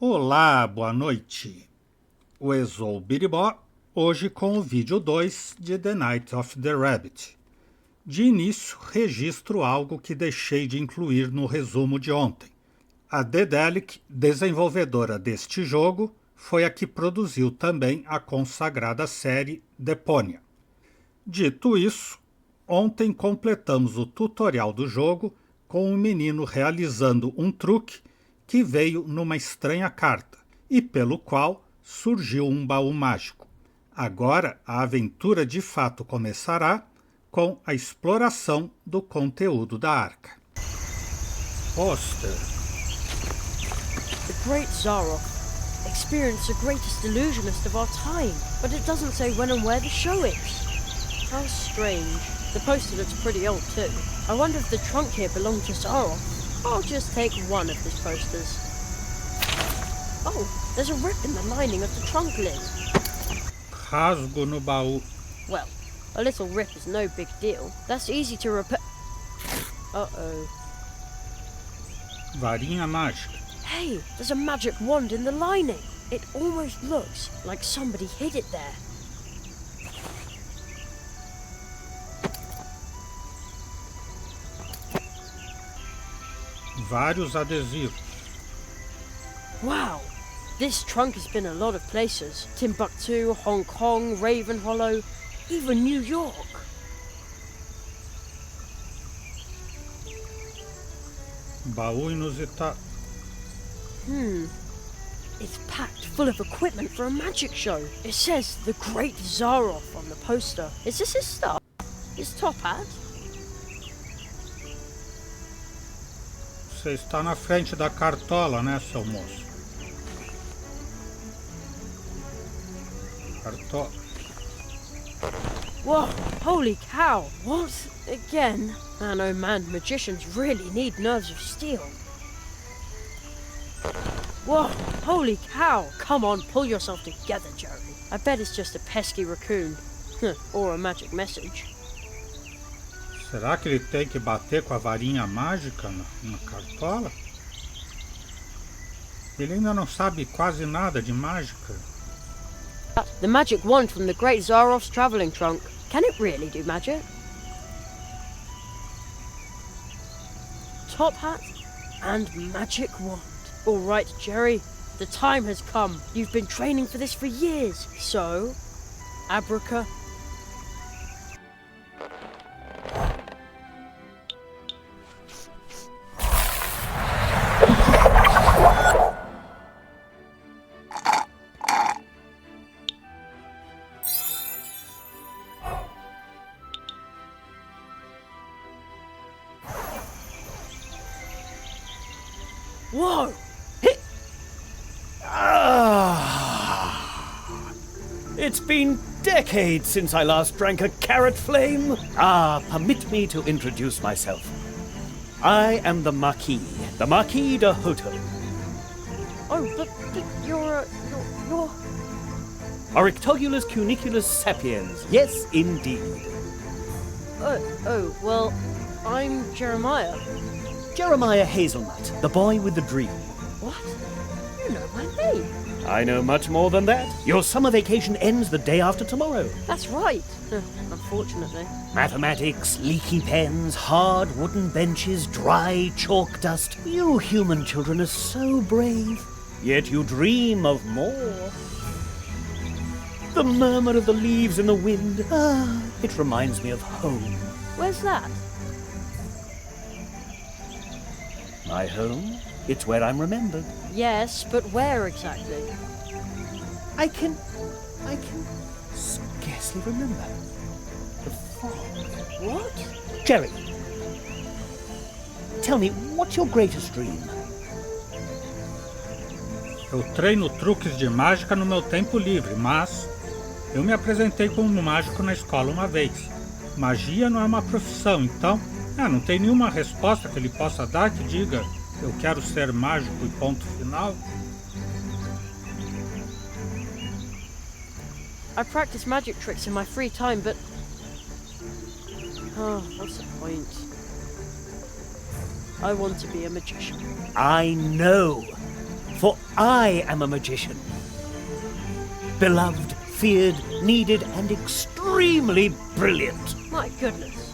Olá, boa noite. O Exou Biribó, hoje com o vídeo 2 de The Night of the Rabbit. De início, registro algo que deixei de incluir no resumo de ontem. A Dedelic, desenvolvedora deste jogo, foi a que produziu também a consagrada série Deponia. Dito isso, ontem completamos o tutorial do jogo com um menino realizando um truque que veio numa estranha carta e pelo qual surgiu um baú mágico. Agora a aventura de fato começará com a exploração do conteúdo da arca. Pôster. The great Zaroff experienced the greatest illusionist of our time, but it doesn't say when and where the show is. How strange. The poster looks pretty old too. I wonder if the trunk here belonged to Zaroff. I'll just take one of his posters. Oh, there's a rip in the lining of the trunk lid. Rasgo no baú. Well, a little rip is no big deal. That's easy to repair. Uh-oh. Varinha mágica. Hey, there's a magic wand in the lining. It almost looks like somebody hid it there. Vários adesivos. Wow, this trunk has been a lot of places. Timbuktu, Hong Kong, Ravenhollow, even New York. Baú inusitado. It's packed full of equipment for a magic show. It says The Great Zaroff on the poster. Is this his stuff? His top hat? Você está na frente da cartola, né, seu moço? Cartola. Whoa, holy cow. What? Again? Man, oh man, magicians really need nerves of steel. Whoa, holy cow. Come on, pull yourself together, Jerry. I bet it's just a pesky raccoon. Or a magic message. Será que ele tem que bater com a varinha mágica na cartola? Ele ainda não sabe quase nada de mágica. The magic wand from the Great Zaroff's travelling trunk. Can it really do magic? Top hat and magic wand. All right, Jerry, the time has come. You've been training for this for years. So, abraca. Whoa! It's been decades since I last drank a carrot flame. Permit me to introduce myself. I am the Marquis de Hoto. Oh, but you're Orictogulus cuniculus sapiens. Yes, indeed. well, I'm Jeremiah. Jeremiah Hazelnut, the boy with the dream. What? You know my name. I know much more than that. Your summer vacation ends the day after tomorrow. That's right. Unfortunately. Mathematics, leaky pens, hard wooden benches, dry chalk dust. You human children are so brave. Yet you dream of more. The murmur of the leaves in the wind. It reminds me of home. Where's that? My home? It's where I'm remembered. Yes, but where exactly? I can scarcely remember. The fog. What? Jerry, tell me, what's your greatest dream? Eu treino truques de mágica no meu tempo livre, mas eu me apresentei como mágico na escola uma vez. Magia não é uma profissão, então não tem nenhuma resposta que ele possa dar que diga eu quero ser mágico e ponto final. I practice magic tricks in my free time, but... Oh, what's the point? I want to be a magician. I know. For I am a magician. Beloved, feared, needed, and extremely brilliant. My goodness.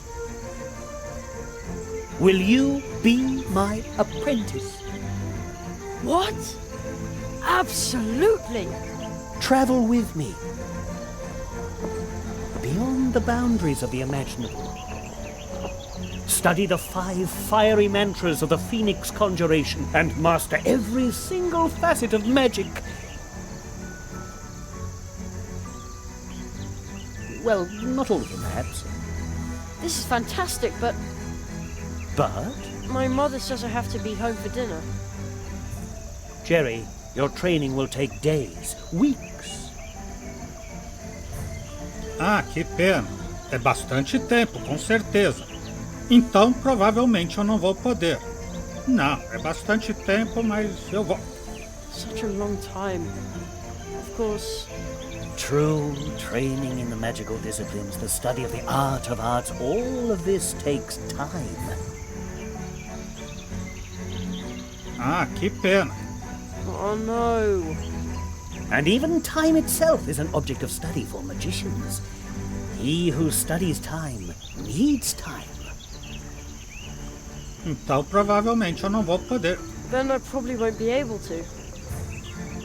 Will you be my apprentice? What? Absolutely. Travel with me. Beyond the boundaries of the imaginable. Study the 5 fiery mantras of the Phoenix Conjuration and master every single facet of magic. Well, not all of them, perhaps. This is fantastic, but But, my mother says I have to be home for dinner. Jerry, your training will take days, weeks. Ah, que pena. É bastante tempo, com certeza. Então, provavelmente eu não vou poder. Não, é bastante tempo, mas eu vou. Such a long time. Of course. True, training in the magical disciplines, the study of the art of arts, all of this takes time. Ah, que pena. Oh no. And even time itself is an object of study for magicians. He who studies time needs time. Então, provavelmente eu não vou poder. Then I probably won't be able to.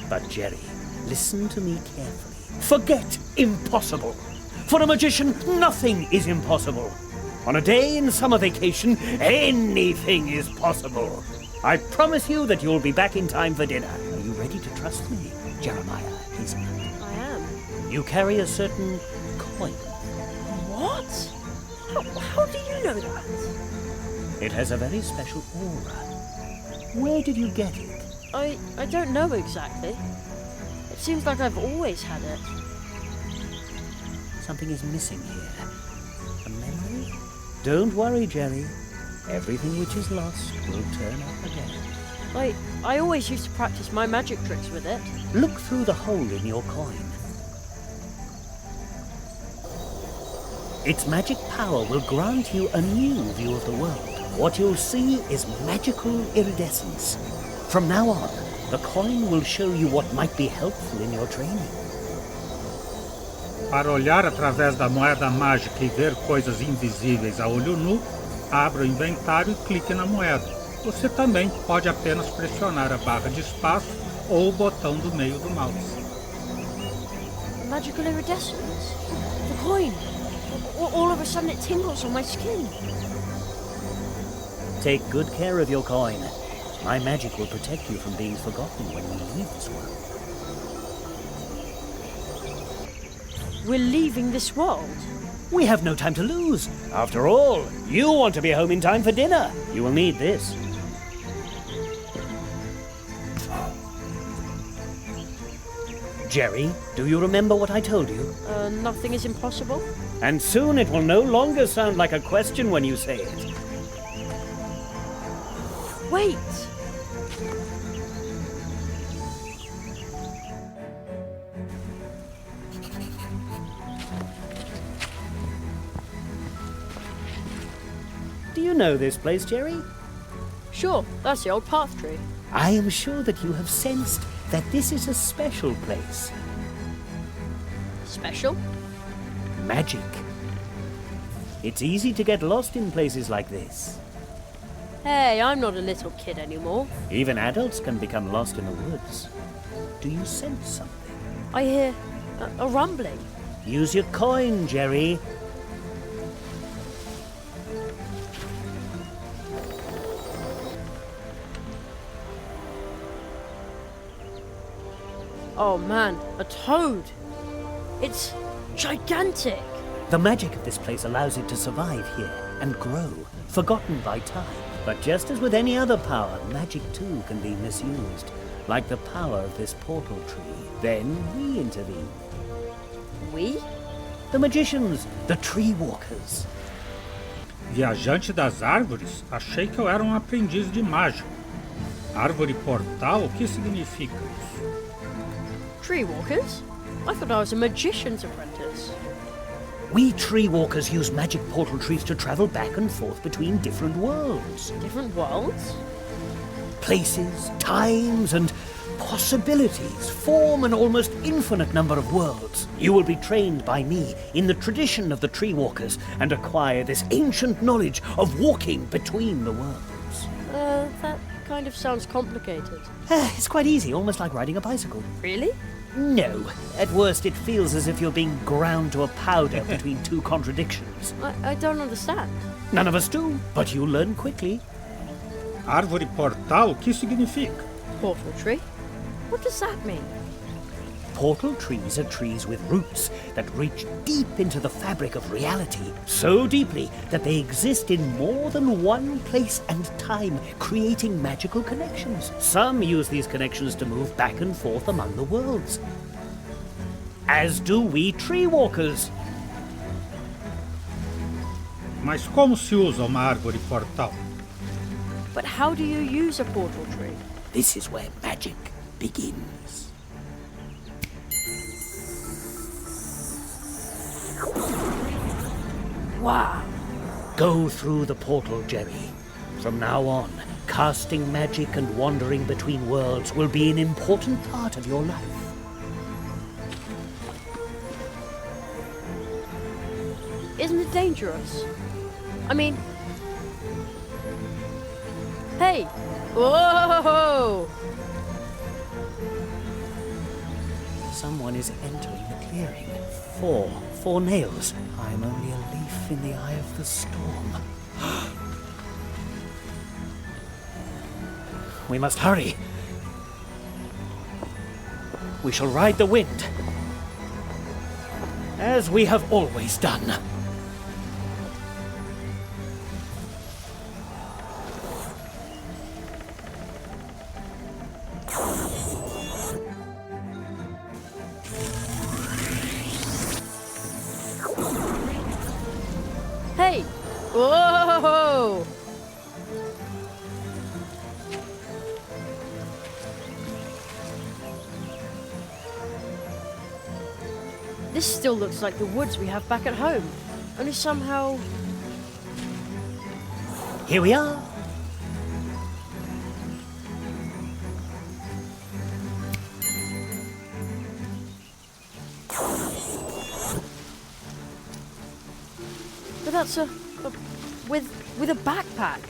But Jerry, listen to me carefully. Forget impossible. For a magician, nothing is impossible. On a day in summer vacation, anything is possible. I promise you that you'll be back in time for dinner. Are you ready to trust me, Jeremiah? I am. You carry a certain coin. What? How do you know that? It has a very special aura. Where did you get it? I don't know exactly. It seems like I've always had it. Something is missing here. A memory? Don't worry, Jerry. Everything which is lost will turn up again. I always used to practice my magic tricks with it. Look through the hole in your coin. Its magic power will grant you a new view of the world. What you'll see is magical iridescence. From now on, the coin will show you what might be helpful in your training. Para olhar através da moeda mágica e ver coisas invisíveis a olho nu, abra o inventário e clique na moeda. Você também pode apenas pressionar a barra de espaço ou o botão do meio do mouse. Magical iridescence? The coin! All of a sudden it tingles on my skin. Take good care of your coin. My magic will protect you from being forgotten when we leave this world. We're leaving this world? We have no time to lose. After all, you want to be home in time for dinner. You will need this. Jerry, do you remember what I told you? Nothing is impossible? And soon it will no longer sound like a question when you say it. Wait! Do you know this place, Jerry? Sure, that's the old path tree. I am sure that you have sensed that this is a special place. Special? Magic. It's easy to get lost in places like this. Hey, I'm not a little kid anymore. Even adults can become lost in the woods. Do you sense something? I hear a rumbling. Use your coin, Jerry. Oh man, a toad! It's gigantic! The magic of this place allows it to survive here and grow, forgotten by time. But just as with any other power, magic too can be misused, like the power of this portal tree. Then we intervene. We? The magicians, the tree walkers. Viajante das árvores? Achei que eu era um aprendiz de mágica. Árvore portal? O que significa isso? Tree walkers? I thought I was a magician's apprentice. We tree walkers use magic portal trees to travel back and forth between different worlds. Different worlds? Places, times, and possibilities form an almost infinite number of worlds. You will be trained by me in the tradition of the tree walkers and acquire this ancient knowledge of walking between the worlds. That kind of sounds complicated. It's quite easy, almost like riding a bicycle. Really? No. At worst, it feels as if you're being ground to a powder between two contradictions. I don't understand. None of us do, but you'll learn quickly. Árvore portal, o que significa? Portal tree? What does that mean? Portal trees are trees with roots that reach deep into the fabric of reality, so deeply that they exist in more than one place and time, creating magical connections. Some use these connections to move back and forth among the worlds, as do we tree walkers. Mas como se usa uma árvore portal? But how do you use a portal tree? This is where magic begins. Wow. Go through the portal, Jerry. From now on, casting magic and wandering between worlds will be an important part of your life. Isn't it dangerous? I mean... Hey! Whoa! Someone is entering the clearing. Four nails. I'm only a leaf in the eye of the storm. We must hurry. We shall ride the wind, as we have always done. Hey! Whoa! This still looks like the woods we have back at home. Only somehow... Here we are. But that's with a backpack.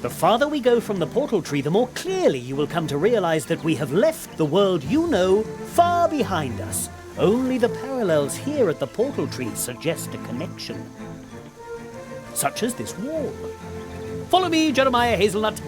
The farther we go from the portal tree, the more clearly you will come to realize that we have left the world you know far behind us. Only the parallels here at the portal tree suggest a connection, such as this wall. Follow me, Jeremiah Hazelnut.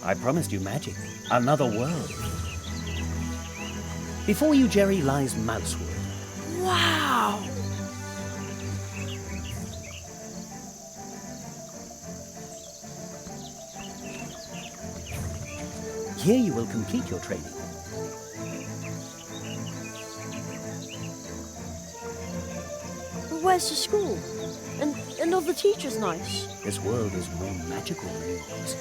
I promised you magic. Another world. Before you, Jerry, lies Mousewood. Wow! Here you will complete your training. But where's the school? And all the teachers nice? This world is more magical than yours.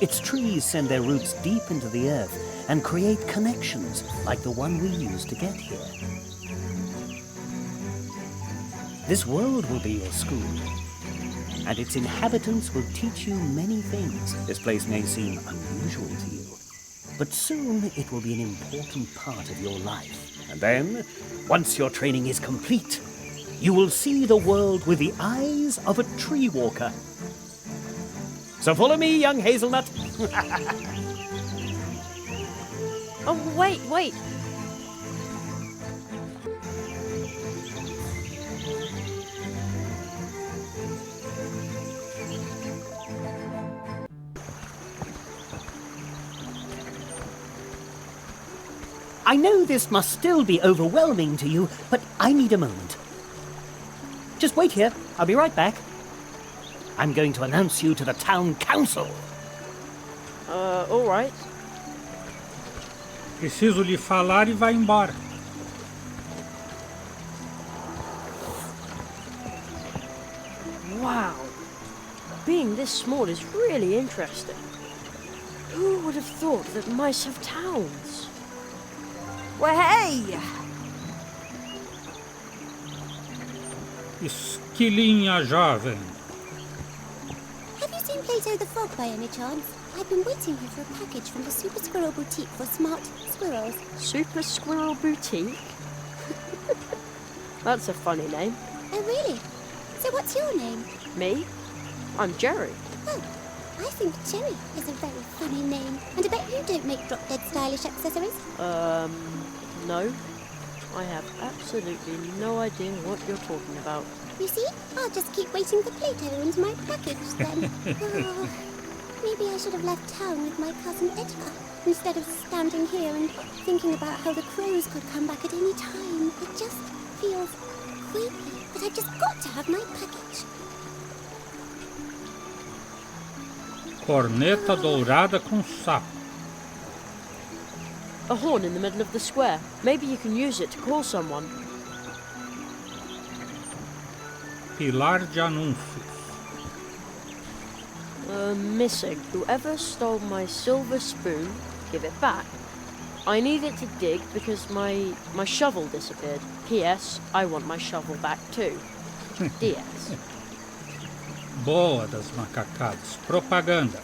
Its trees send their roots deep into the earth and create connections like the one we used to get here. This world will be your school, and its inhabitants will teach you many things. This place may seem unusual to you, but soon it will be an important part of your life. And then, once your training is complete, you will see the world with the eyes of a tree walker. So follow me, young hazelnut. Oh, wait! I know this must still be overwhelming to you, but I need a moment. Just wait here. I'll be right back. I'm going to announce you to the town council. All right. Preciso lhe falar e vai embora. Wow. Being this small is really interesting. Who would have thought that mice have towns? Well, hey! Esquilinha jovem. Have you seen Plato the Frog by any chance? I've been waiting here for a package from the Super Squirrel Boutique for smart squirrels. Super Squirrel Boutique? That's a funny name. Oh, really? So what's your name? Me? I'm Jerry. Oh, I think Cherry is a very funny name. And I bet you don't make drop-dead stylish accessories. No. I have absolutely no idea what you're talking about. You see? I'll just keep waiting for Plato and my package then. Oh, maybe I should have left town with my cousin Edgar, instead of standing here and thinking about how the crows could come back at any time. It just feels creepy, but I've just got to have my package. Corneta dourada com sapo. A horn in the middle of the square. Maybe you can use it to call someone. Pilar de anúncios. Missing. Whoever stole my silver spoon, give it back. I need it to dig because my shovel disappeared. P.S. I want my shovel back too. D.S. Boa das macacadas. Propaganda.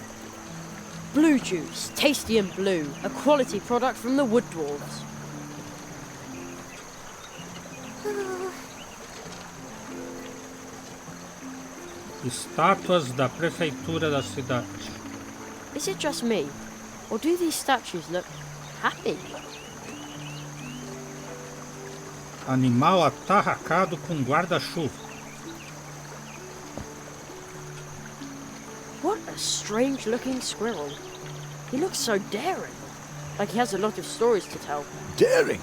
Blue juice, tasty and blue. A quality product from the wood dwarves. Estátuas da prefeitura da cidade. Is it just me? Or do these statues look happy? Animal atarracado com guarda-chuva. What a strange looking squirrel. He looks so daring. Like he has a lot of stories to tell. Daring?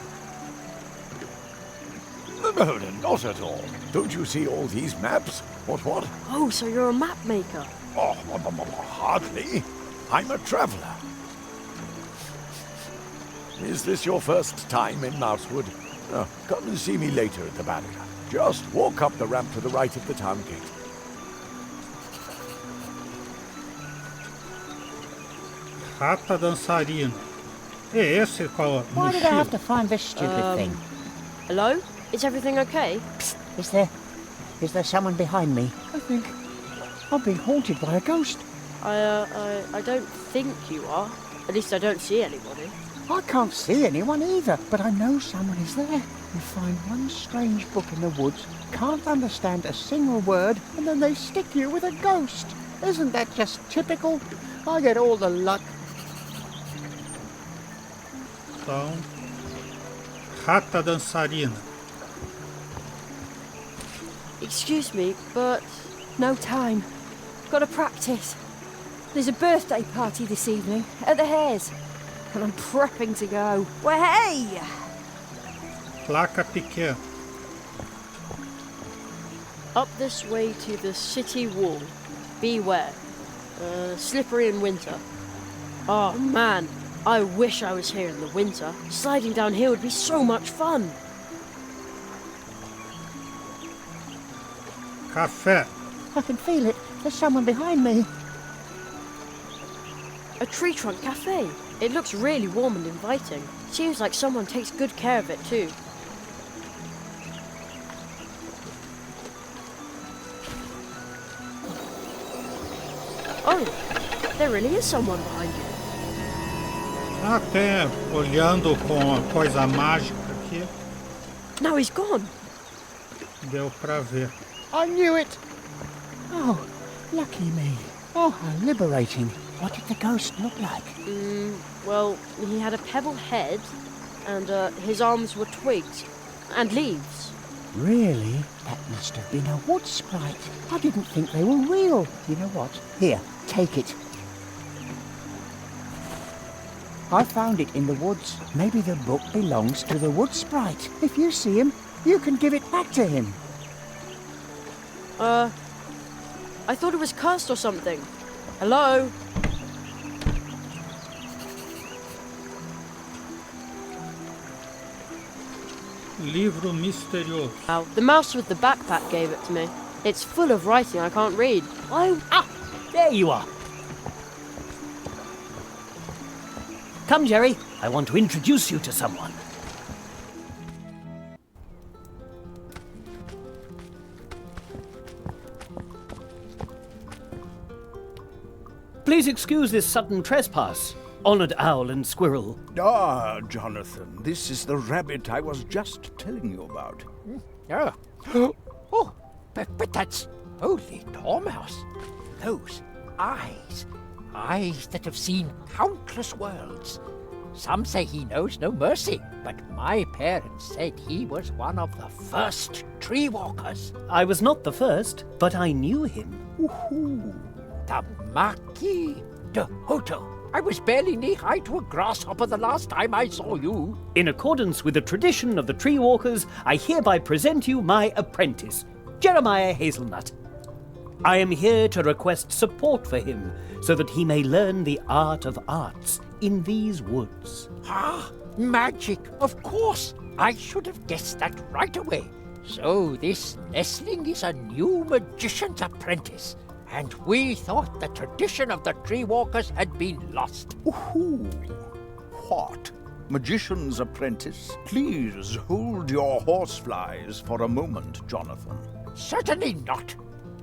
No, not at all. Don't you see all these maps? What? Oh, so you're a map maker. Oh, hardly. I'm a traveller. Is this your first time in Mousewood? Oh, come and see me later at the barrier. Just walk up the ramp to the right of the town gate. Rata dançarina. É esse qual Why did I have mochila? to find this stupid thing? Hello? Is everything okay? Psst, is there someone behind me? I think I'm being haunted by a ghost. I don't think you are. At least I don't see anybody. I can't see anyone either, but I know someone is there. You find one strange book in the woods, can't understand a single word, and then they stick you with a ghost. Isn't that just typical? I get all the luck. Então, rata dançarina. Excuse me, but No time. Got to practice. There's a birthday party this evening at the Hares, and I'm prepping to go. Well, hey! Placa pequena. up this way to the city wall. Beware. Slippery in winter. Oh man, I wish I was here in the winter. Sliding down here would be so much fun. Café. I can feel it. There's someone behind me. A tree trunk cafe. It looks really warm and inviting. Seems like someone takes good care of it too. Oh, there really is someone behind you. Até olhando com a coisa mágica aqui, Now he's gone. deu pra ver. I knew it! Oh, lucky me. Oh, how liberating. What did the ghost look like? Well, he had a pebble head, and his arms were twigs and leaves. Really? That must have been a wood sprite. I didn't think they were real. You know what? Here, take it. I found it in the woods. Maybe the book belongs to the wood sprite. If you see him, you can give it back to him. I thought it was cursed or something. Hello? Livro misterioso. Ow. The mouse with the backpack gave it to me. It's full of writing I can't read. There you are. Come, Jerry. I want to introduce you to someone. Please excuse this sudden trespass, honoured owl and squirrel. Ah, Jonathan, this is the rabbit I was just telling you about. Oh, but that's only Dormouse. Those eyes that have seen countless worlds. Some say he knows no mercy, but my parents said he was one of the first tree walkers. I was not the first, but I knew him. The Marquis de Hoto. I was barely knee-high to a grasshopper the last time I saw you. In accordance with the tradition of the tree walkers, I hereby present you my apprentice, Jeremiah Hazelnut. I am here to request support for him, so that he may learn the art of arts in these woods. Ah, magic, of course. I should have guessed that right away. So this nestling is a new magician's apprentice, and we thought the tradition of the tree walkers had been lost. Ooh, what? Magician's apprentice? Please hold your horseflies for a moment, Jonathan. Certainly not.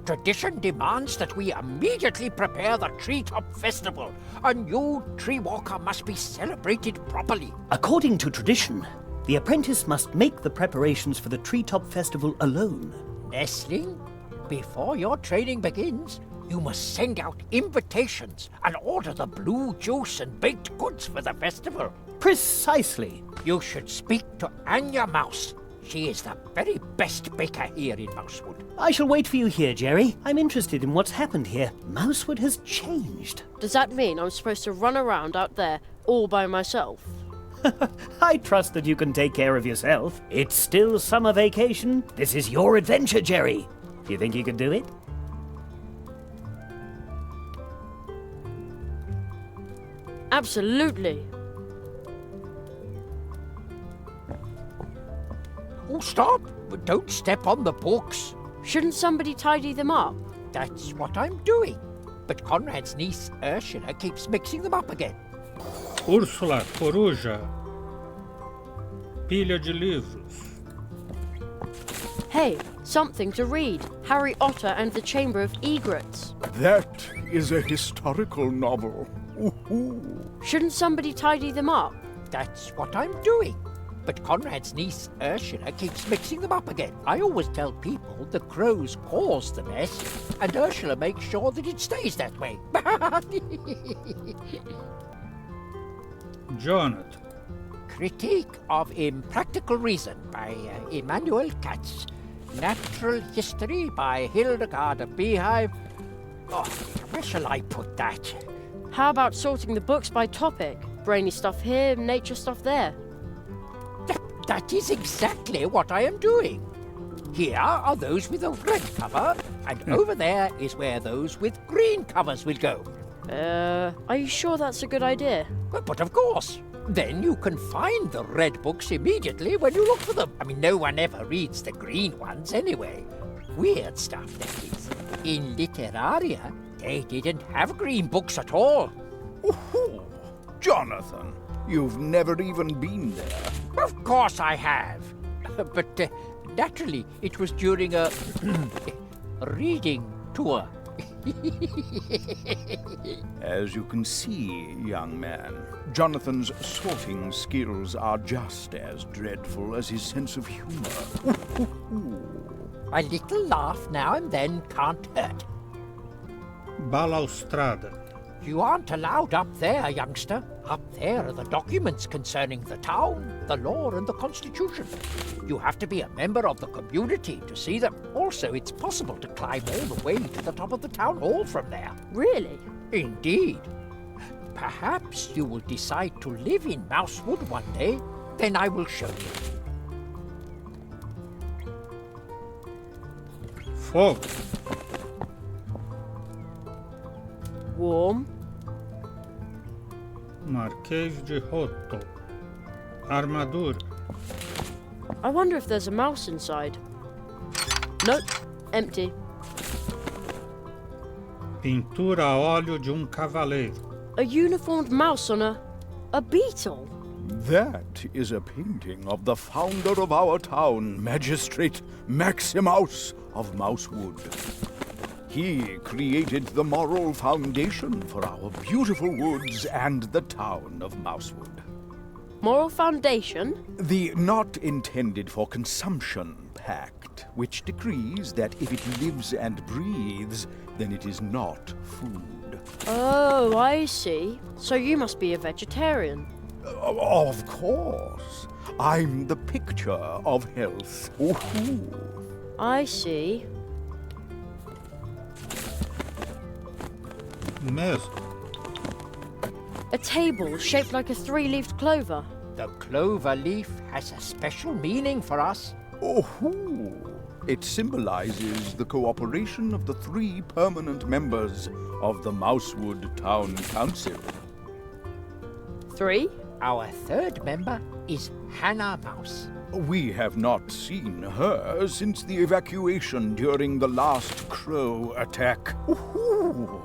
Tradition demands that we immediately prepare the Treetop Festival. A new tree walker must be celebrated properly. According to tradition, the apprentice must make the preparations for the Treetop Festival alone. Nestling, before your training begins, you must send out invitations and order the blue juice and baked goods for the festival. Precisely. You should speak to Anya Mouse. She is the very best baker here in Mousewood. I shall wait for you here, Jerry. I'm interested in what's happened here. Mousewood has changed. Does that mean I'm supposed to run around out there all by myself? I trust that you can take care of yourself. It's still summer vacation. This is your adventure, Jerry. Do you think you can do it? Absolutely. Oh, stop! Don't step on the books. Shouldn't somebody tidy them up? That's what I'm doing. But Conrad's niece, Ursula, keeps mixing them up again. Úrsula, coruja. Pilha de livros. Hey, something to read. Harry Otter and the Chamber of Egrets. That is a historical novel. Ooh. Shouldn't somebody tidy them up? That's what I'm doing. But Conrad's niece, Ursula, keeps mixing them up again. I always tell people the crows cause the mess, and Ursula makes sure that it stays that way. Jonathan. Critique of Impractical Reason by Immanuel Katz. Natural History by Hildegard of Beehive. Oh, where shall I put that? How about sorting the books by topic? Brainy stuff here, nature stuff there. That is exactly what I am doing. Here are those with a red cover, and over there is where those with green covers will go. Are you sure that's a good idea? But of course. Then you can find the red books immediately when you look for them. I mean, no one ever reads the green ones anyway. Weird stuff, that is. In Literaria, they didn't have green books at all. Ooh. Jonathan, you've never even been there. Of course I have. But naturally, it was during a reading tour. As you can see, young man, Jonathan's sorting skills are just as dreadful as his sense of humor. A little laugh now and then can't hurt. Balaustrada. You aren't allowed up there, youngster. Up there are the documents concerning the town, the law, and the Constitution. You have to be a member of the community to see them. Also, it's possible to climb all the way to the top of the town hall from there. Really? Indeed. Perhaps you will decide to live in Mousewood one day. Then I will show you. Fogo. Warm. Marquês de Hoto. Armadura. I wonder if there's a mouse inside. Nope, empty. Pintura a óleo de cavaleiro. A uniformed mouse on a beetle. That is a painting of the founder of our town, Magistrate Maximus of Mousewood. He created the moral foundation for our beautiful woods and the town of Mousewood. Moral foundation? The not intended for consumption pact, which decrees that if it lives and breathes, then it is not food. Oh, I see. So you must be a vegetarian. Of course. I'm the picture of health. Ooh. I see. Mesmo. A table shaped like a three-leaved clover. The clover leaf has a special meaning for us. Ooh. It symbolizes the cooperation of the 3 permanent members of the Mousewood Town Council. 3? Our third member is Hannah Mouse. We have not seen her since the evacuation during the last crow attack. Ooh.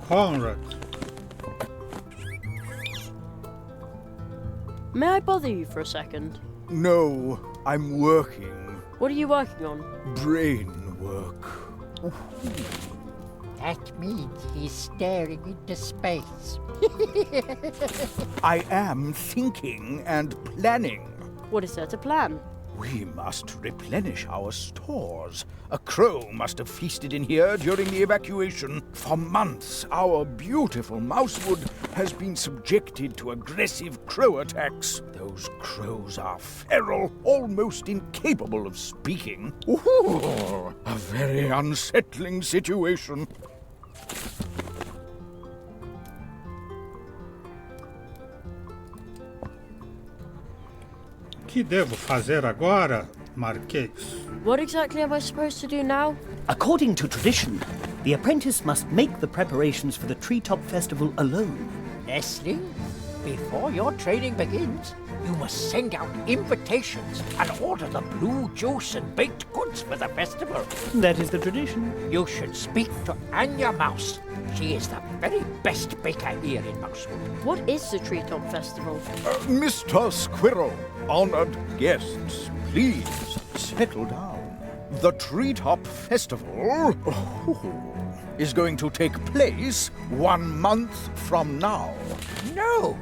Conrad. May I bother you for a second? No, I'm working. What are you working on? Brain work. That means he's staring into space. I am thinking and planning. What is there to plan? We must replenish our stores. A crow must have feasted in here during the evacuation. For months, our beautiful Mousewood has been subjected to aggressive crow attacks. Those crows are feral, almost incapable of speaking. Ooh, a very unsettling situation. O que devo fazer agora, Marquês? What exactly am I supposed to do now? According to tradition, the apprentice must make the preparations for the Treetop Festival alone. Leslie, before your training begins, you must send out invitations and order the blue juice and baked goods for the festival. That is the tradition. You should speak to Anya Mouse. She is the very best baker here in Mousewood. What is the Treetop Festival? Mr. Squirrel, honored guests, please settle down. The Treetop Festival is going to take place 1 month from now. No.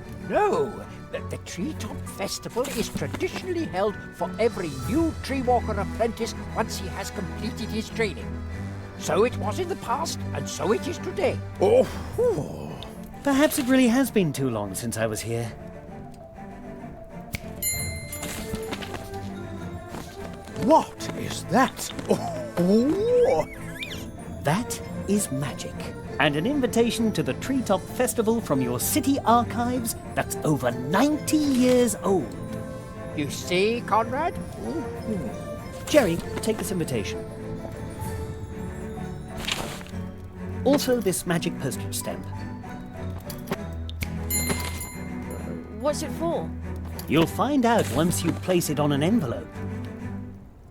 The Treetop Festival is traditionally held for every new tree walker apprentice once he has completed his training. So it was in the past, and so it is today. Perhaps it really has been too long since I was here. What is that? That is magic. And an invitation to the Treetop Festival from your city archives that's over 90 years old. You see, Conrad? Jerry, take this invitation. Also this magic postage stamp. What's it for? You'll find out once you place it on an envelope.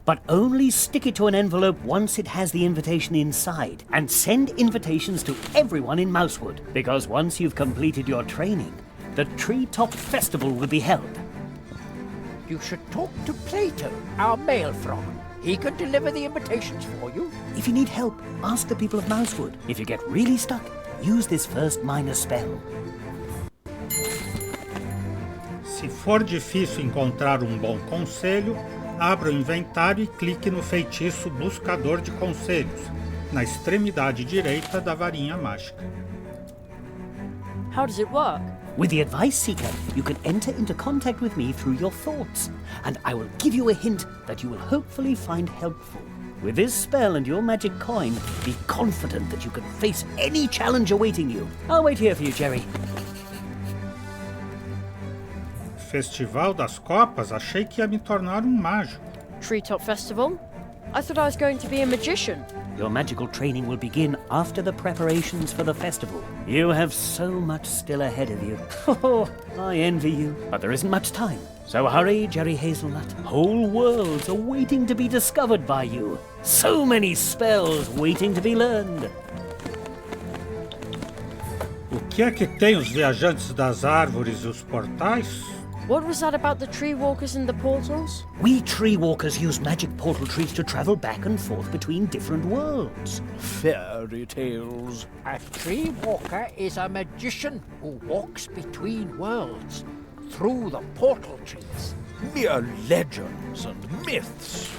But only stick it to an envelope once it has the invitation inside, and send invitations to everyone in Mousewood, because once you've completed your training, the Treetop Festival will be held. You should talk to Plato, our male frog. He can deliver the invitations for you. If you need help, ask the people of Mousewood. If you get really stuck, use this first minor spell. Se for difícil encontrar bom conselho, abra o inventário e clique no feitiço Buscador de Conselhos, na extremidade direita da varinha mágica. How does it work? With the Advice Seeker, you can enter into contact with me through your thoughts, and I will give you a hint that you will hopefully find helpful. With this spell and your magic coin, be confident that you can face any challenge awaiting you. I'll wait here for you, Jerry. Festival das Copas, achei que ia me tornar mágico. Treetop Festival? I thought I was going to be a magician. Your magical training will begin after the preparations for the festival. You have so much still ahead of you. Oh, I envy you. But there isn't much time. So hurry, Jerry Hazelnut. Whole worlds are waiting to be discovered by you. So many spells waiting to be learned. O que é que tem os viajantes das árvores e os portais? What was that about the tree walkers and the portals? We tree walkers use magic portal trees to travel back and forth between different worlds. Fairy tales. A tree walker is a magician who walks between worlds through the portal trees. Mere legends and myths.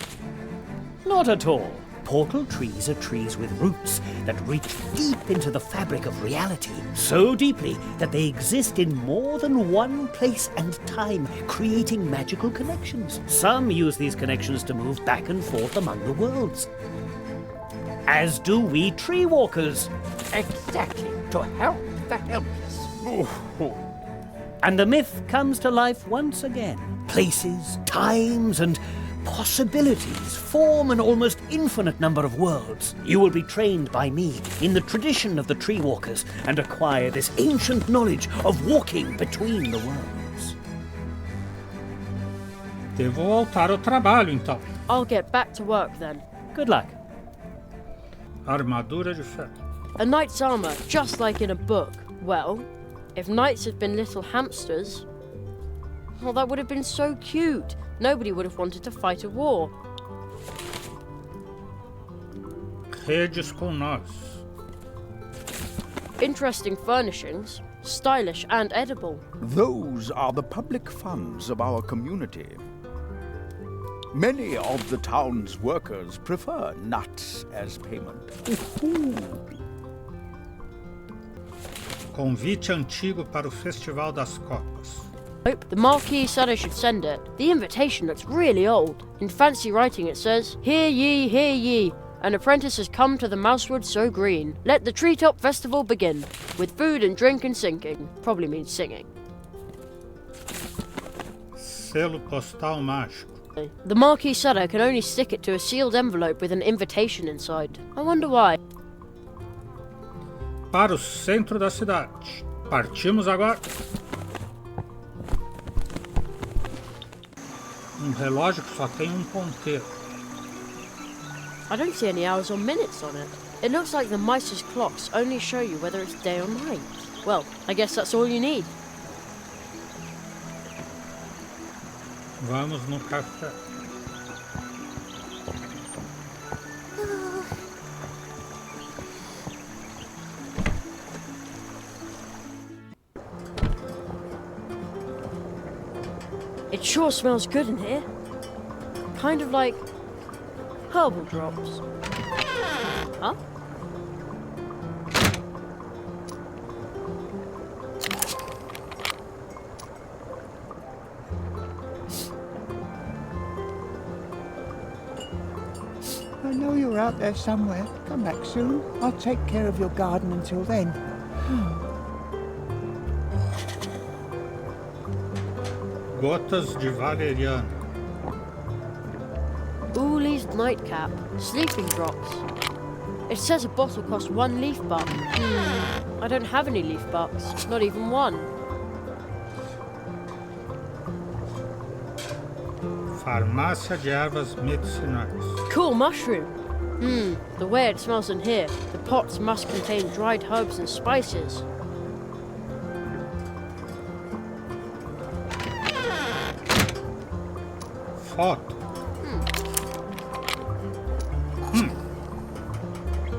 Not at all. Portal trees are trees with roots that reach deep into the fabric of reality, so deeply that they exist in more than one place and time, creating magical connections. Some use these connections to move back and forth among the worlds. As do we tree walkers. Exactly, to help the helpless. And the myth comes to life once again. Places, times, and possibilities form an almost infinite number of worlds. You will be trained by me in the tradition of the tree walkers and acquire this ancient knowledge of walking between the worlds. Devo voltar ao trabalho, então. I'll get back to work then. Good luck. Armadura de ferro. A knight's armor, just like in a book. Well, if knights had been little hamsters, well, that would have been so cute. Nobody would have wanted to fight a war. Redes com nós. Interesting furnishings, stylish and edible. Those are the public funds of our community. Many of the town's workers prefer nuts as payment. Convite antigo para o Festival das Copas. The Marquis said I should send it. The invitation looks really old. In fancy writing it says, "Hear ye, hear ye. An apprentice has come to the Mousewood so green. Let the treetop festival begin. With food and drink and sinking." Probably means singing. Selo postal mágico. The Marquis said I can only stick it to a sealed envelope with an invitation inside. I wonder why. Para o centro da cidade. Partimos agora. Relógio que só tem ponteiro. I don't see any hours or minutes on it. It looks like the mice's clocks only show you whether it's day or night. Well, I guess that's all you need. Vamos no café. It sure smells good in here. Kind of like herbal drops. Huh? I know you're out there somewhere. Come back soon. I'll take care of your garden until then. Gotas de valeriana. Ooley's nightcap. Sleeping drops. It says a bottle costs 1 leaf buck. I don't have any leaf bucks. Not even one. Farmácia de ervas medicinais. Cool mushroom. The way it smells in here. The pots must contain dried herbs and spices. Foto.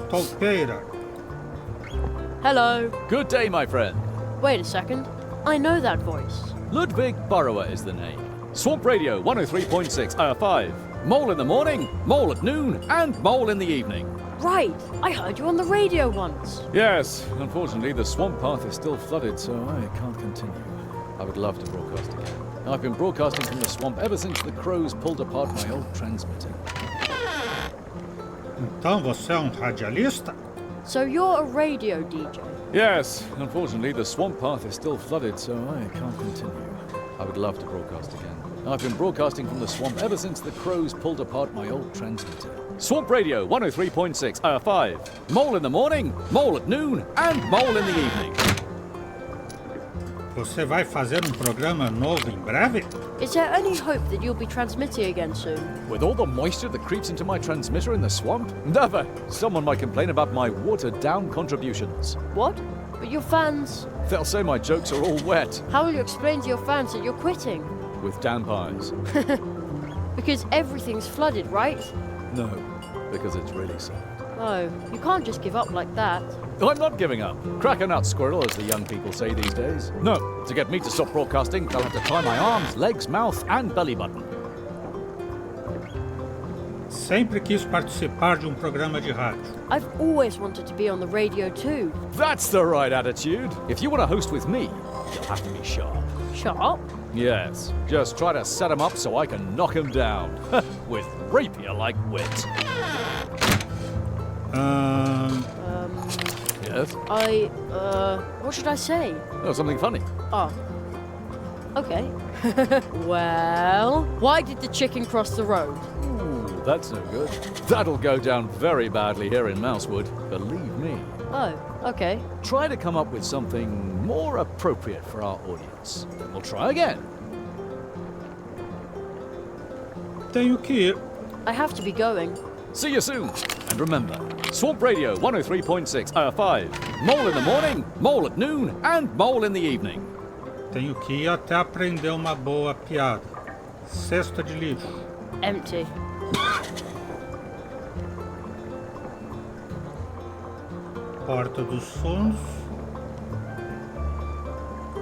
Toupeira. Hello. Good day, my friend. Wait a second. I know that voice. Ludwig Burrower is the name. Swamp Radio 103.6, 5. Mole in the morning, mole at noon, and mole in the evening. Right. I heard you on the radio once. Yes, unfortunately the swamp path is still flooded, so I can't continue. I would love to broadcast again. I've been broadcasting from the swamp ever since the crows pulled apart my old transmitter. Então você é radialista? So you're a radio DJ? Yes, unfortunately the swamp path is still flooded, so I can't continue. I would love to broadcast again. I've been broadcasting from the swamp ever since the crows pulled apart my old transmitter. Swamp Radio 103.6, 5. Mole in the morning, mole at noon, and mole in the evening. Você vai fazer programa novo em breve? Is there any hope that you'll be transmitting again soon? With all the moisture that creeps into my transmitter in the swamp? Never! Someone might complain about my watered-down contributions. What? But your fans... They'll say my jokes are all wet. How will you explain to your fans that you're quitting? With damp eyes. Because everything's flooded, right? No, because it's really sad. Oh, you can't just give up like that. I'm not giving up. Crack a nut, squirrel, as the young people say these days. No, to get me to stop broadcasting, they'll have to tie my arms, legs, mouth, and belly button. Sempre quis participar de programa de rádio. I've always wanted to be on the radio too. That's the right attitude. If you want to host with me, you'll have to be sharp. Sharp? Yes, just try to set him up so I can knock him down. With rapier-like wit. Yes? What should I say? Oh, something funny. Oh. Okay. Well, why did the chicken cross the road? Ooh, that's no good. That'll go down very badly here in Mousewood, believe me. Oh, okay. Try to come up with something more appropriate for our audience. We'll try again. Tenho que ir. I have to be going. See you soon. And remember, Swamp Radio 103.6, 5. Mole in the morning, mole at noon, and mole in the evening. Tenho que ir até aprender uma boa piada. Cesta de lixo. Empty. Porta dos fundos.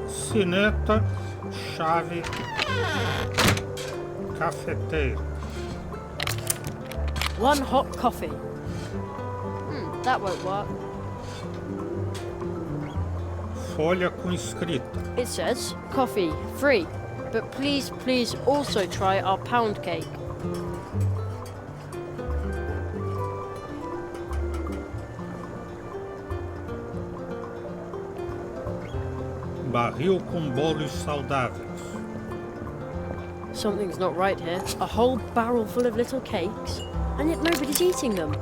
Sineta. Chave. Cafeteira. One hot coffee. That won't work. Folha com escrita. It says, coffee, free. But please, please also try our pound cake. Barril com bolos saudáveis. Something's not right here. A whole barrel full of little cakes, and yet nobody's eating them.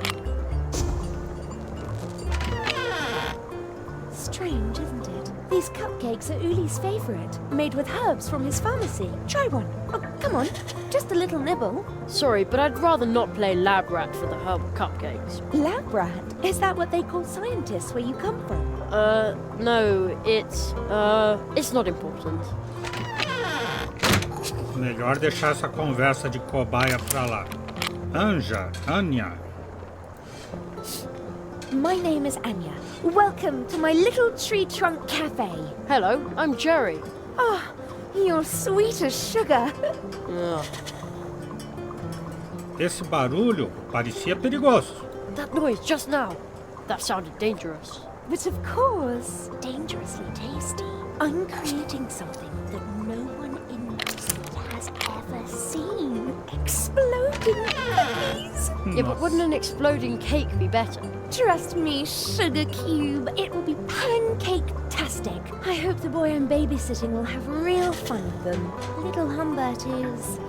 Strange, isn't it? These cupcakes are Uli's favourite, made with herbs from his pharmacy. Try one. Oh, come on. Just a little nibble. Sorry, but I'd rather not play lab rat for the herbal cupcakes. Lab rat? Is that what they call scientists where you come from? No, it's not important. Melhor deixar essa conversa de cobaia pra lá. Anya. My name is Anya. Welcome to my little tree trunk cafe. Hello, I'm Jerry. Oh, you're sweet as sugar. Ugh. Esse barulho parecia perigoso. That noise just now. That sounded dangerous. But of course, dangerously tasty. I'm creating something that no one in Mousewood has ever seen. Exploding cookies. Yeah, but wouldn't an exploding cake be better? Trust me, Sugar Cube, it will be pancake-tastic. I hope the boy I'm babysitting will have real fun with them. Little Humbert is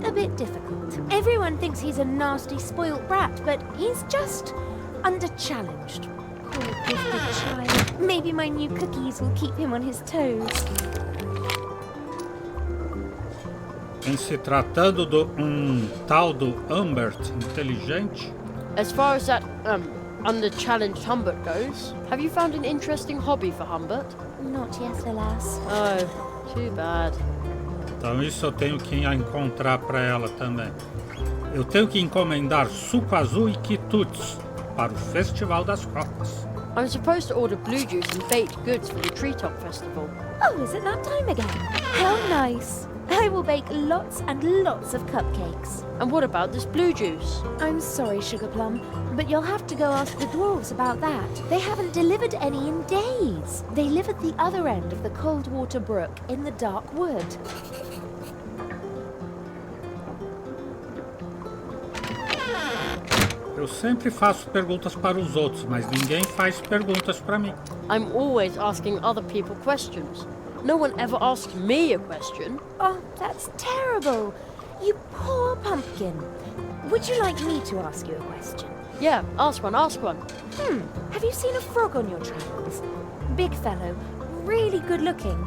a bit difficult. Everyone thinks he's a nasty, spoilt brat, but he's just under-challenged. Poor gifted child. Maybe my new cookies will keep him on his toes. Em se tratando do tal do Humbert inteligente, As far as that, under-challenged Humbert goes, have you found an interesting hobby for Humbert? Not yet, alas. Oh, too bad. então isso eu tenho que encontrar para ela também. Eu tenho que encomendar suco azul e quitutes para o Festival das Copas. I'm supposed to order blue juice and baked goods for the Treetop Festival. Oh, is it that time again? How nice. I will bake lots and lots of cupcakes. And what about this blue juice? I'm sorry, Sugar Plum, but you'll have to go ask the dwarves about that. They haven't delivered any in days. They live at the other end of the Coldwater Brook in the dark wood. Eu sempre faço perguntas para os outros, mas ninguém faz perguntas para mim. I'm always asking other people questions. No one ever asks me a question. Oh, that's terrible. You poor pumpkin. would you like me to ask you a question? Yeah, ask one, ask one. Have you seen a frog on your travels? Big fellow, really good looking.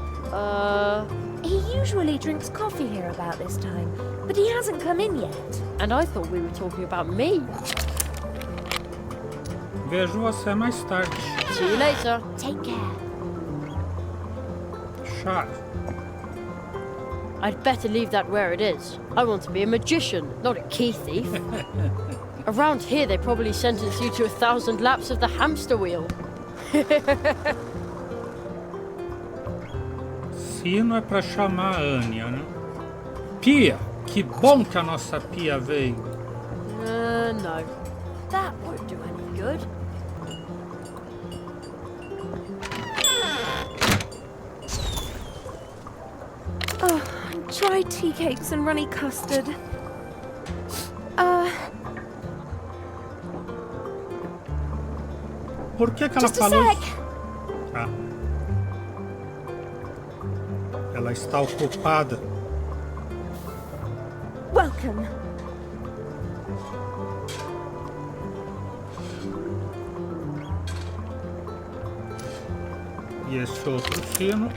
He usually drinks coffee here about this time, but he hasn't come in yet. And I thought we were talking about me. Vejo você mais tarde. See you later. Take care. Chave. I'd better leave that where it is. I want to be a magician, not a key thief. Around here, they probably sentence you to 1,000 laps of the hamster wheel. Sino é pra chamar a Anya, né? Pia! Que bom que a nossa Pia veio. No. That won't do any good. Oh, dried tea cakes and runny custard. Por que ela Just a falou sec. isso? Ah. Ela está ocupada. Welcome. E esse outro sino.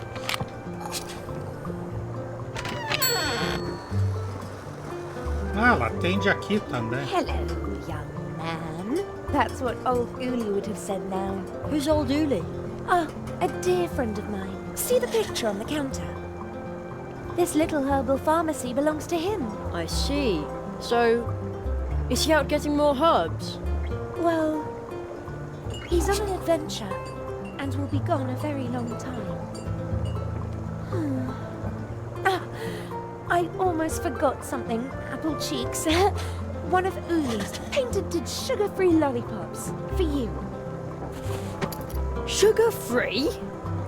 Ah, ela atende aqui também. Hello, young man. That's what old Uli would have said now. Who's old Uli? Ah, a dear friend of mine. See the picture on the counter? This little herbal pharmacy belongs to him. I see. So, is he out getting more herbs? Well, he's on an adventure and will be gone a very long time. I almost forgot something, apple cheeks. One of Uli's patented sugar-free lollipops for you. Sugar-free?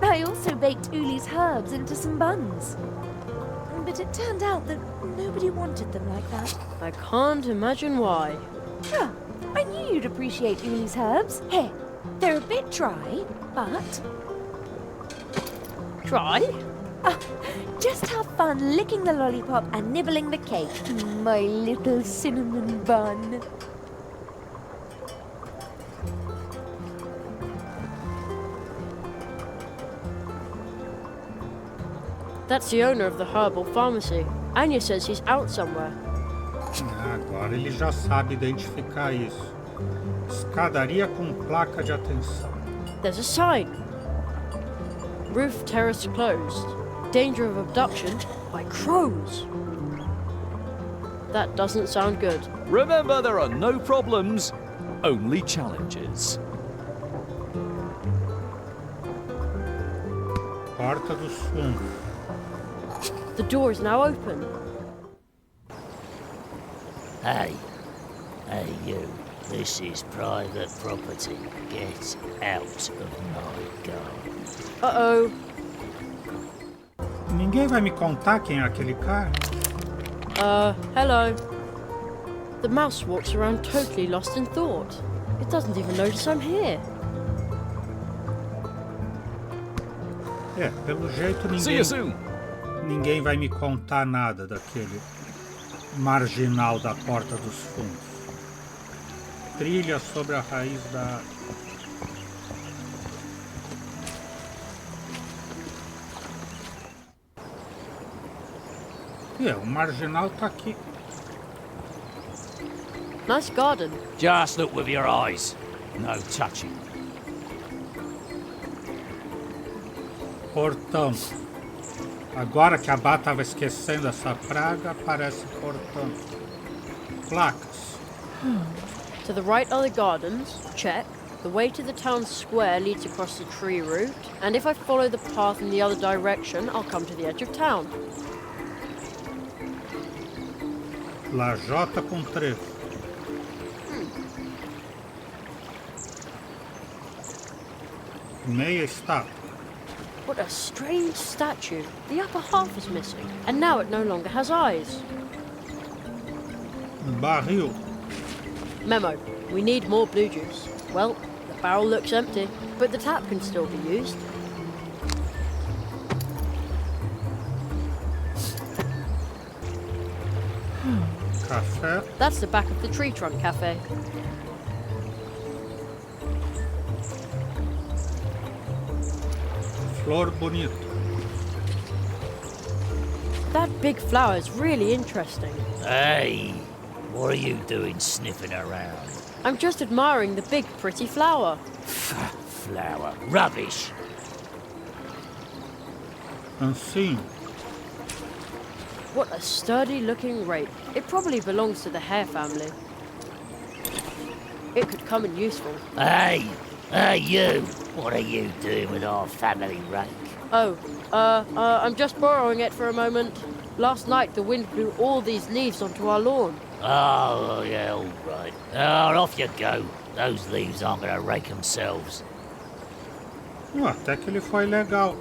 I also baked Uli's herbs into some buns. But it turned out that nobody wanted them like that. I can't imagine why. Ah, I knew you'd appreciate Uli's herbs. Here, they're a bit dry, but Try? just have fun licking the lollipop and nibbling the cake. My little cinnamon bun. That's the owner of the herbal pharmacy. Anya says he's out somewhere. Agora ele já sabe identificar isso. Escadaria com placa de atenção. There's a sign. Roof terrace closed. Danger of abduction by crows. That doesn't sound good. Remember, there are no problems, only challenges. Porta dos fundos. The door is now open. Hey, you. This is private property. Get out of my garden. Uh-oh. Ninguém vai me contar quem é aquele cara? Hello. The mouse walks around totally lost in thought. It doesn't even notice I'm here. É, pelo jeito See you soon. ninguém vai me contar nada daquele marginal da Porta dos Fundos. Trilha sobre a raiz da árvore. O marginal tá aqui. Nice garden. Just look with your eyes. No touching. Portão. Agora que a Bá estava esquecendo essa praga, aparece portão. Placas. To the right are the gardens. Check. The way to the town square leads across the tree route. And if I follow the path in the other direction, I'll come to the edge of town. Lajota com trevo. Meia estátua. What a strange statue. The upper half is missing. And now it no longer has eyes. Barril. Memo. We need more blue juice. Well, the barrel looks empty, but the tap can still be used. Café. That's the back of the tree trunk cafe. Flor bonito. That big flower is really interesting. Hey, what are you doing sniffing around? I'm just admiring the big, pretty flower. Flower. Rubbish. Ancinho. What a sturdy-looking rake. It probably belongs to the hare family. It could come in useful. Hey, you. What are you doing with our family rake? Oh, I'm just borrowing it for a moment. Last night the wind blew all these leaves onto our lawn. Oh, yeah, all right. Oh, off you go. Those leaves aren't going to rake themselves. Até que ele foi legal.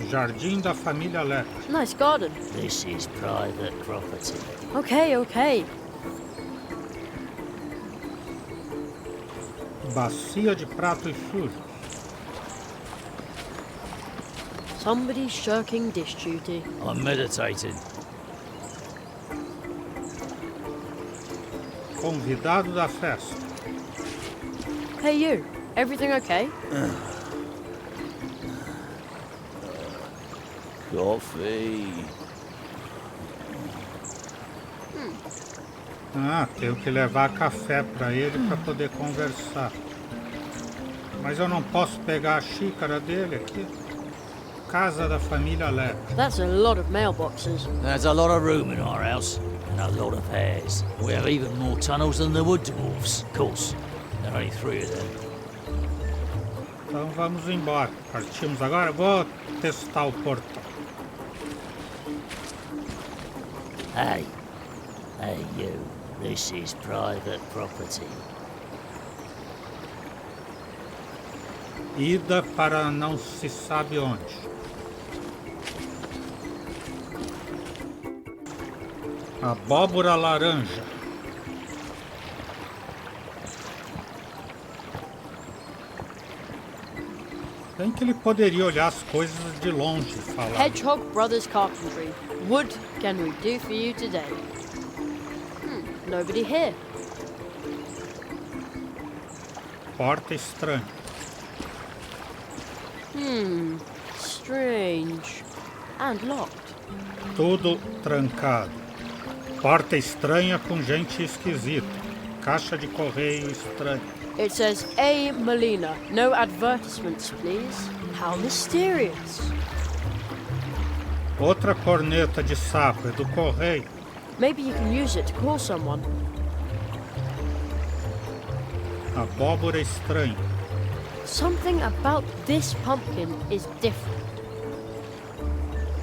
Jardim da Família Leca. Nice garden. This is private property. Okay. Bacia de pratos sujos. Somebody's shirking dish duty. I'm meditating. Convidado da festa. Hey you, everything okay? Coffee. Ah, tenho que levar café para ele para poder conversar. Mas eu não posso pegar a xícara dele aqui. Casa da Família Leca. That's a lot of mailboxes. There's a lot of room in our house, and a lot of hares. We have even more tunnels than the wood dwarfs. Of course, there are only 3 of them. Então vamos embora. Partimos agora. Vou testar o portão. Hey, you. This is private property. Ida para não se sabe onde. Abóbora laranja. Bem que ele poderia olhar as coisas de longe e falar. Hedgehog Brothers Carpentry. What can we do for you today? Nobody here. Porta estranha. Strange. And locked. Tudo trancado. Porta estranha com gente esquisita. Caixa de correio estranha. It says A. Molina. No advertisements, please. How mysterious. Outra corneta de sapo, é do correio. Maybe you can use it to call someone. Abóbora estranha. Something about this pumpkin is different.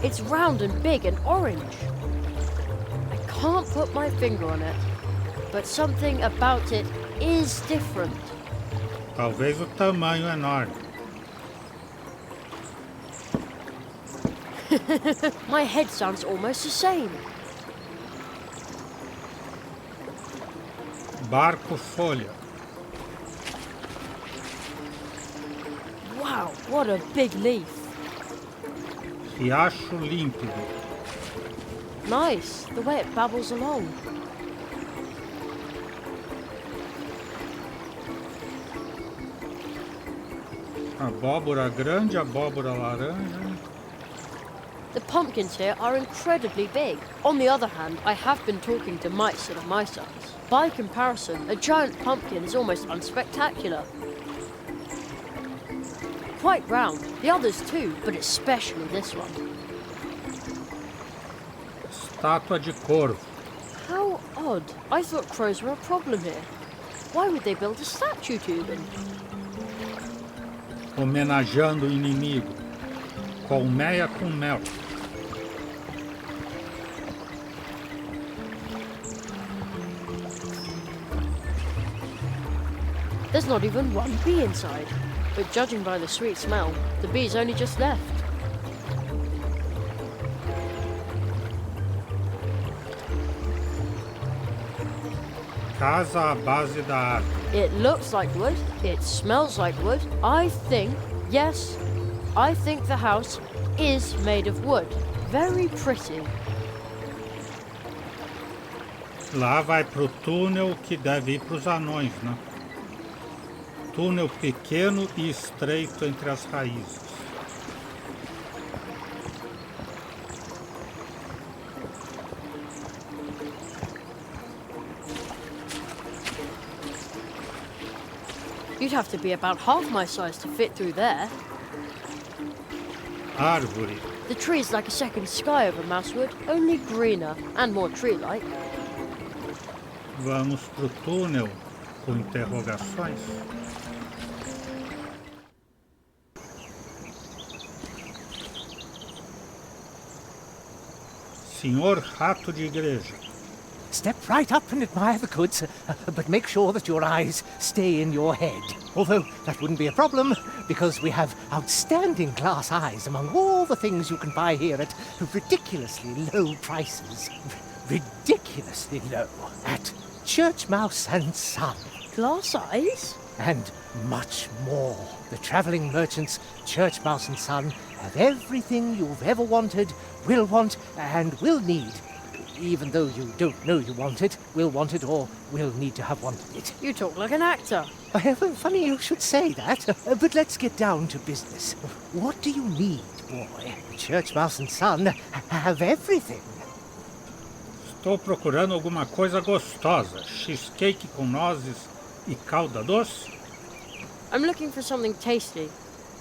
It's round and big and orange. I can't put my finger on it, but something about it is different. Talvez o tamanho enorme. My head sounds almost the same. Barco folha. Wow, what a big leaf. Riacho límpido. Nice, the way it babbles along. Abóbora grande, abóbora laranja. The pumpkins here are incredibly big. On the other hand, I have been talking to mice that are my size. By comparison, a giant pumpkin is almost unspectacular. Quite round, the others too, but especially this one. Estátua de corvo. How odd. I thought crows were a problem here. Why would they build a statue to them? Homenageando o inimigo. Colmeia com mel. There's not even one bee inside. But judging by the sweet smell, the bee's only just left. Casa à base da árvore. It looks like wood. It smells like wood. I think the house is made of wood. Very pretty. Lá vai pro túnel que deve ir pros anões, né? Túnel pequeno e estreito entre as raízes. You'd have to be about half my size to fit through there. Árvore. The tree's like a second sky over Mousewood, only greener and more tree-like. Vamos pro túnel com interrogações. Senhor Rato de Igreja. Step right up and admire the goods, but make sure that your eyes stay in your head. Although that wouldn't be a problem, because we have outstanding glass eyes among all the things you can buy here at ridiculously low prices. Ridiculously low. At Church Mouse and Son. Glass eyes? And much more. The travelling merchants, Church Mouse and Son, have everything you've ever wanted, will want, and will need. Even though you don't know you want it, will want it, or will need to have wanted it. You talk like an actor. Funny you should say that, but let's get down to business. What do you need, boy? Church Mouse and Son have everything. Estou procurando alguma coisa gostosa. Cheesecake com nozes e calda doce? I'm looking for something tasty.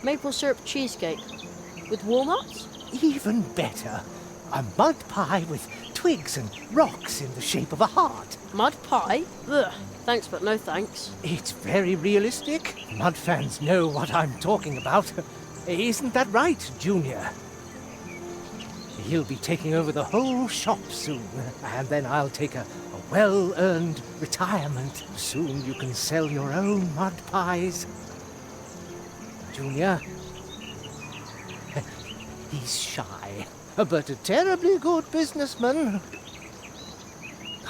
Maple syrup cheesecake. With walnuts? Even better. A mud pie with twigs and rocks in the shape of a heart. Mud pie? Ugh. Thanks, but no thanks. It's very realistic. Mud fans know what I'm talking about. Isn't that right, Junior? He'll be taking over the whole shop soon, and then I'll take a well-earned retirement. Soon you can sell your own mud pies. Junior? He's shy, but a terribly good businessman.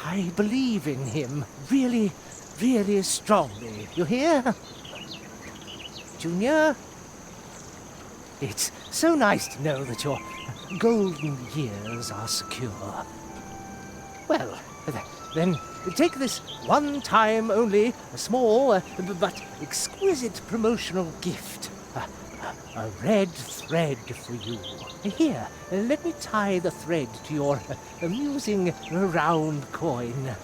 I believe in him, really, really strongly. You hear? Junior? It's so nice to know that your golden years are secure. Well, then take this one time only, a small but exquisite promotional gift. A red thread for you. Here, let me tie the thread to your amusing round coin.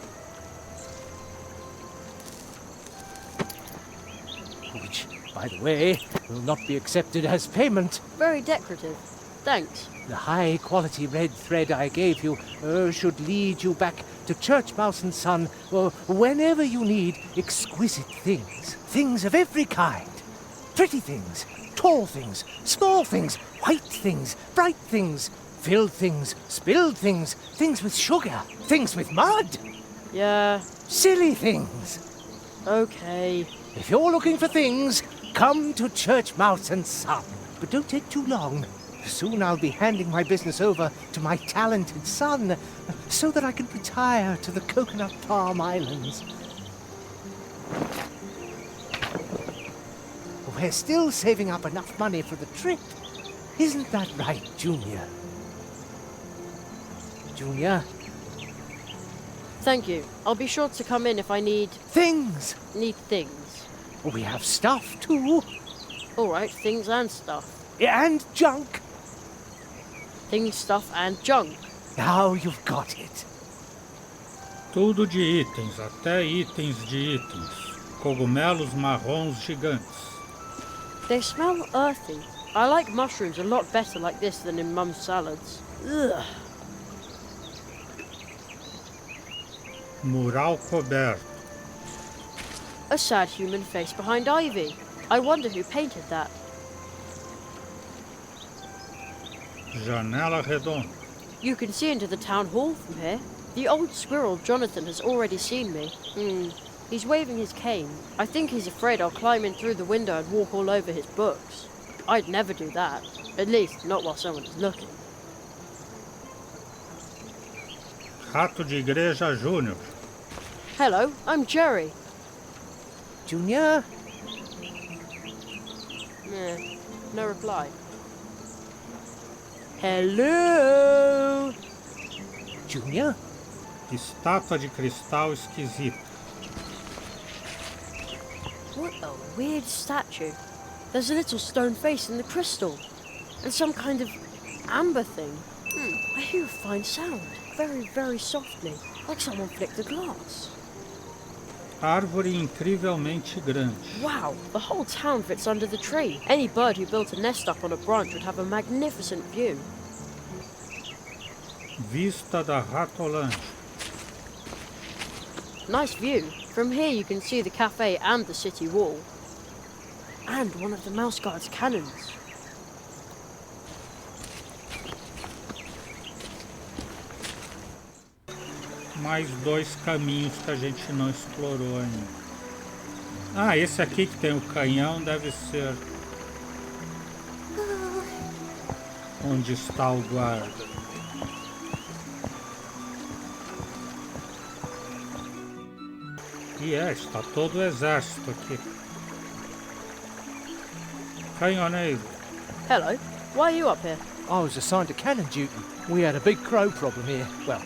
Which, by the way, will not be accepted as payment. Very decorative. Thanks. The high-quality red thread I gave you should lead you back to Church Mouse and Son whenever you need exquisite things. Things of every kind. Pretty things, tall things, small things, white things, bright things, filled things, spilled things, things with sugar, things with mud. Yeah. Silly things. Okay. If you're looking for things, come to Church Mouse and Son. But don't take too long. Soon I'll be handing my business over to my talented son, so that I can retire to the Coconut Palm Islands. We're still saving up enough money for the trip. Isn't that right, Junior? Junior? Thank you. I'll be sure to come in if I need... Things! Need things. We have stuff, too. All right, things and stuff. And junk. Things, stuff, and junk. Now you've got it. Tudo de itens, até itens de itens. Cogumelos marrons gigantes. They smell earthy. I like mushrooms a lot better like this than in Mum's salads. Ugh. Mural coberto. A sad human face behind ivy. I wonder who painted that. Janela redonda. You can see into the town hall from here. The old squirrel Jonathan has already seen me. He's waving his cane. I think he's afraid I'll climb in through the window and walk all over his books. I'd never do that. At least, not while someone is looking. Rato de Igreja Júnior. Hello, I'm Jerry. Junior? No reply. Hello? Junior? Estátua de cristal esquisita. What a weird statue. There's a little stone face in the crystal. And some kind of amber thing. I hear a fine sound. Very, very softly. Like someone flicked the glass. Árvore incrivelmente grande. Wow, the whole town fits under the tree. Any bird who built a nest up on a branch would have a magnificent view. Vista da Ratolândia. Nice view. From here you can see the cafe and the city wall. And one of the Mouse Guard's cannons. Mais 2 caminhos que a gente não explorou ainda. Ah, esse aqui que tem o canhão deve ser onde está o guarda. E está todo o exército aqui. Canhoneiro. Hello. Why are you up here? I was assigned to cannon duty. We had a big crow problem here. Well,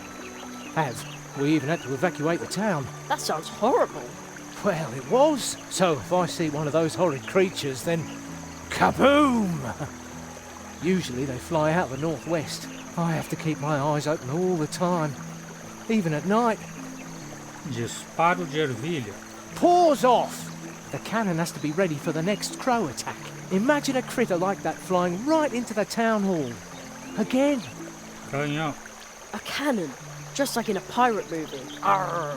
have. We even had to evacuate the town. That sounds horrible. Well, it was. So if I see one of those horrid creatures, then kaboom! Usually they fly out the northwest. I have to keep my eyes open all the time, even at night. Disparo de ervilha. Paws off! The cannon has to be ready for the next crow attack. Imagine a critter like that flying right into the town hall. Again. Canhão. A cannon. Just like in a pirate movie. Arr!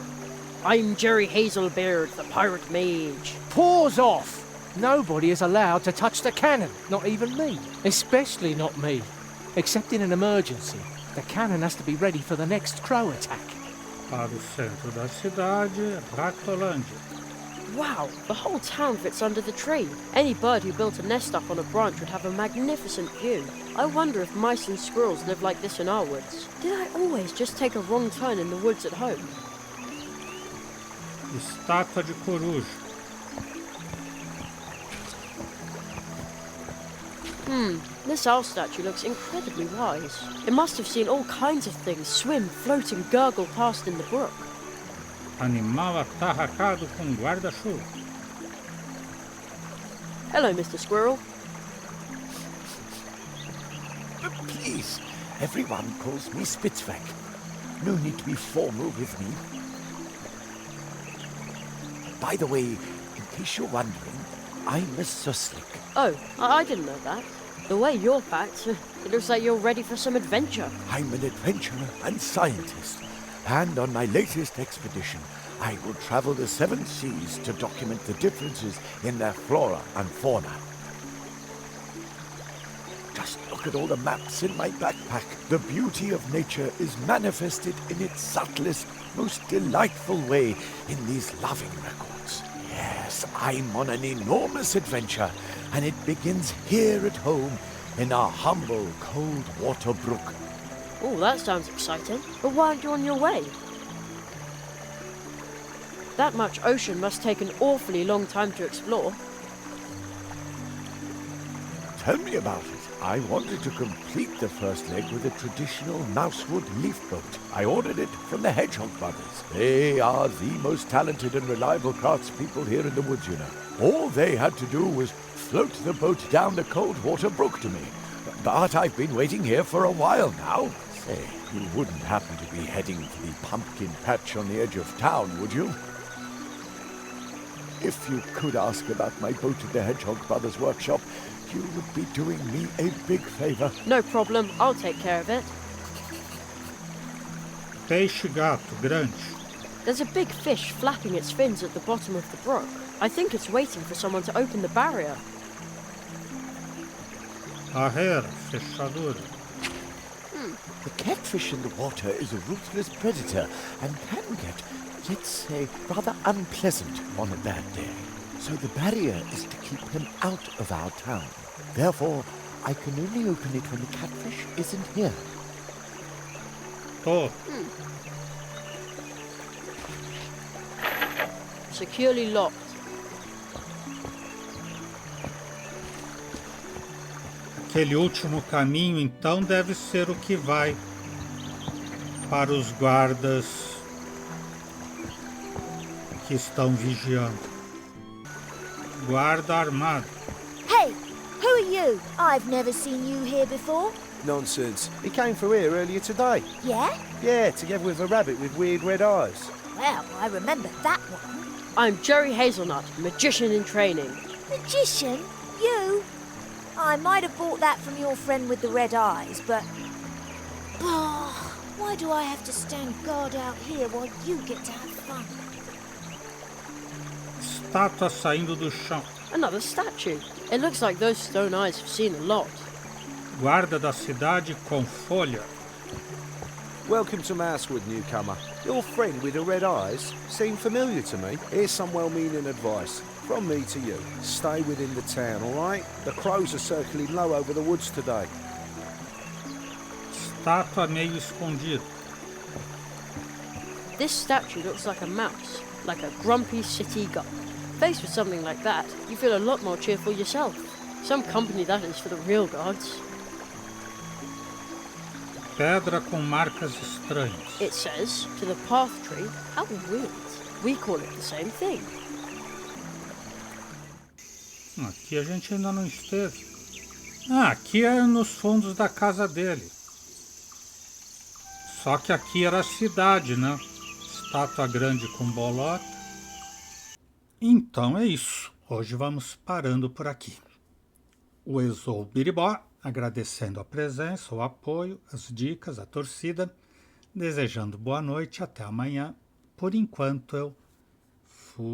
I'm Jerry Hazelbeard, the pirate mage. Paws off! Nobody is allowed to touch the cannon, not even me. Especially not me. Except in an emergency. The cannon has to be ready for the next crow attack. Para o centro da cidade, Ratolândia. Wow, the whole town fits under the tree. Any bird who built a nest up on a branch would have a magnificent view. I wonder if mice and squirrels live like this in our woods. Did I always just take a wrong turn in the woods at home? Estátua de coruja. This owl statue looks incredibly wise. It must have seen all kinds of things swim, float and gurgle past in the brook. Animal atarracado com guarda-chuva. Hello, Mr. Squirrel. Please, everyone calls me Spitzweg. No need to be formal with me. By the way, in case you're wondering, I'm a Suslik. Oh, I didn't know that. The way you're packed, it looks like you're ready for some adventure. I'm an adventurer and scientist, and on my latest expedition, I will travel the 7 seas to document the differences in their flora and fauna. Just look at all the maps in my backpack. The beauty of nature is manifested in its subtlest, most delightful way in these loving records. Yes, I'm on an enormous adventure, and it begins here at home in our humble cold water brook. Oh, that sounds exciting. But why aren't you on your way? That much ocean must take an awfully long time to explore. Tell me about it. I wanted to complete the first leg with a traditional mousewood leaf boat. I ordered it from the Hedgehog brothers. They are the most talented and reliable craftspeople here in the woods, you know. All they had to do was float the boat down the cold water brook to me. But I've been waiting here for a while now. Say, you wouldn't happen to be heading for the pumpkin patch on the edge of town, would you? If you could ask about my boat at the Hedgehog brothers' workshop, you would be doing me a big favor. No problem, I'll take care of it. Peixe gato grande. There's a big fish flapping its fins at the bottom of the brook. I think it's waiting for someone to open the barrier. Barreira, fechadura. The catfish in the water is a ruthless predator and can get, let's say, rather unpleasant on a bad day. So the barrier is to keep him out of our town. Therefore, I can only open it when the catfish isn't here. Tô. Securely locked. Aquele último caminho, então, deve ser o que vai para os guardas que estão vigiando. Guarda armado. Hey, who are you? I've never seen you here before. Nonsense. He came through here earlier today. Yeah? Yeah, together with a rabbit with weird red eyes. Well, I remember that one. I'm Jerry Hazelnut, magician in training. Magician? You? I might have bought that from your friend with the red eyes, but... Oh, why do I have to stand guard out here while you get to have fun? Estátua saindo do chão. Another statue. It looks like those stone eyes have seen a lot. Guarda da cidade com folha. Welcome to Mousewood, newcomer. Your friend with the red eyes seemed familiar to me. Here's some well-meaning advice. From me to you. Stay within the town, all right? The crows are circling low over the woods today. Estátua meio escondida. This statue looks like a mouse, like a grumpy city guy. Faced with something like that, you feel a lot more cheerful yourself. Some company that is for the real gods. Pedra com marcas estranhas. It says, to the path tree. How weird. We call it the same thing. Aqui a gente ainda não esteve. Ah, aqui é nos fundos da casa dele. Só que aqui era a cidade, né? Estátua grande com bolota. Então é isso. Hoje vamos parando por aqui. O Exou Biribó, agradecendo a presença, o apoio, as dicas, a torcida, desejando boa noite, até amanhã. Por enquanto eu fui.